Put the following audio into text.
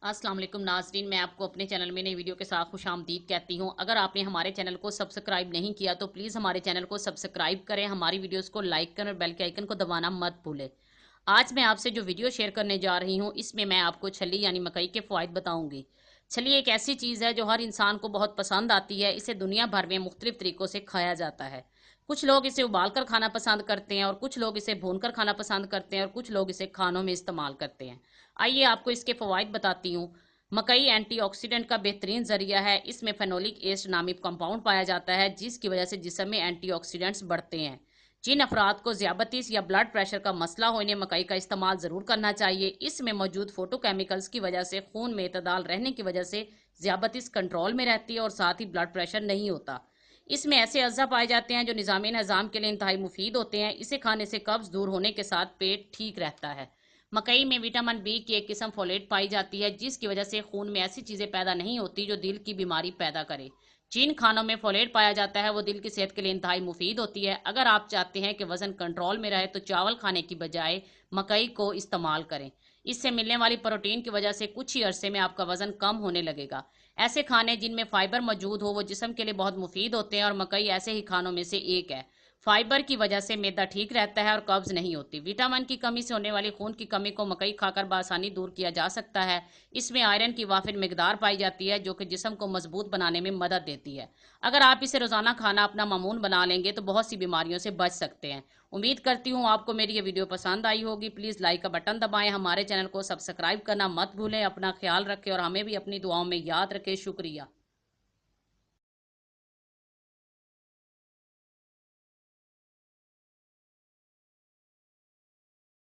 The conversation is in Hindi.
अस्सलाम वालेकुम नाज़रीन, मैं आपको अपने चैनल में नई वीडियो के साथ खुशामदीद कहती हूँ। अगर आपने हमारे चैनल को सब्सक्राइब नहीं किया तो प्लीज़ हमारे चैनल को सब्सक्राइब करें, हमारी वीडियोस को लाइक करें और बेल के आइकन को दबाना मत भूलें। आज मैं आपसे जो वीडियो शेयर करने जा रही हूँ, इसमें मैं आपको छली यानी मकई के फ़वाइद बताऊँगी। छली एक ऐसी चीज़ है जो हर इंसान को बहुत पसंद आती है। इसे दुनिया भर में मुख्तलिफ तरीक़ों से खाया जाता है। कुछ लोग इसे उबाल कर खाना पसंद करते हैं और कुछ लोग इसे भून कर खाना पसंद करते हैं और कुछ लोग इसे खानों में इस्तेमाल करते हैं। आइए आपको इसके फ़वाइद बताती हूँ। मकई एंटीऑक्सीडेंट का बेहतरीन जरिया है। इसमें फेनोलिक एसिड नामित कंपाउंड पाया जाता है जिसकी वजह से जिस्म में एंटीऑक्सीडेंट्स बढ़ते हैं। जिन अफराद को ज़ियाबतीस या ब्लड प्रेशर का मसला हो इन्हें मकई का इस्तेमाल ज़रूर करना चाहिए। इसमें मौजूद फोटोकेमिकल्स की वजह से खून में एतदाल रहने की वजह से ज़ियाबतीस कंट्रोल में रहती है और साथ ही ब्लड प्रेशर नहीं होता। इसमें ऐसे अज्जा पाए जाते हैं जो निज़ामी निज़ाम के लिए इंतहाई मुफीद होते हैं। इसे खाने से कब्ज़ दूर होने के साथ पेट ठीक रहता है। मकई में विटामिन बी की एक किस्म फोलेट पाई जाती है जिसकी वजह से खून में ऐसी चीज़ें पैदा नहीं होती जो दिल की बीमारी पैदा करे। जिन खानों में फोलेट पाया जाता है वो दिल की सेहत के लिए इंतहाई मुफीद होती है। अगर आप चाहते हैं कि वज़न कंट्रोल में रहे तो चावल खाने की बजाय मकई को इस्तेमाल करें। इससे मिलने वाली प्रोटीन की वजह से कुछ ही अरसे में आपका वज़न कम होने लगेगा। ऐसे खाने जिनमें फाइबर मौजूद हो वो जिस्म के लिए बहुत मुफीद होते हैं और मकई ऐसे ही खानों में से एक है। फाइबर की वजह से मैदा ठीक रहता है और कब्ज नहीं होती। विटामिन की कमी से होने वाली खून की कमी को मकई खाकर बआसानी दूर किया जा सकता है। इसमें आयरन की वाफिर मिकदार पाई जाती है जो कि जिस्म को मजबूत बनाने में मदद देती है। अगर आप इसे रोजाना खाना अपना मामूल बना लेंगे तो बहुत सी बीमारियों से बच सकते हैं। उम्मीद करती हूँ आपको मेरी ये वीडियो पसंद आई होगी। प्लीज़ लाइक का बटन दबाएं, हमारे चैनल को सब्सक्राइब करना मत भूलें। अपना ख्याल रखें और हमें भी अपनी दुआओं में याद रखें। शुक्रिया।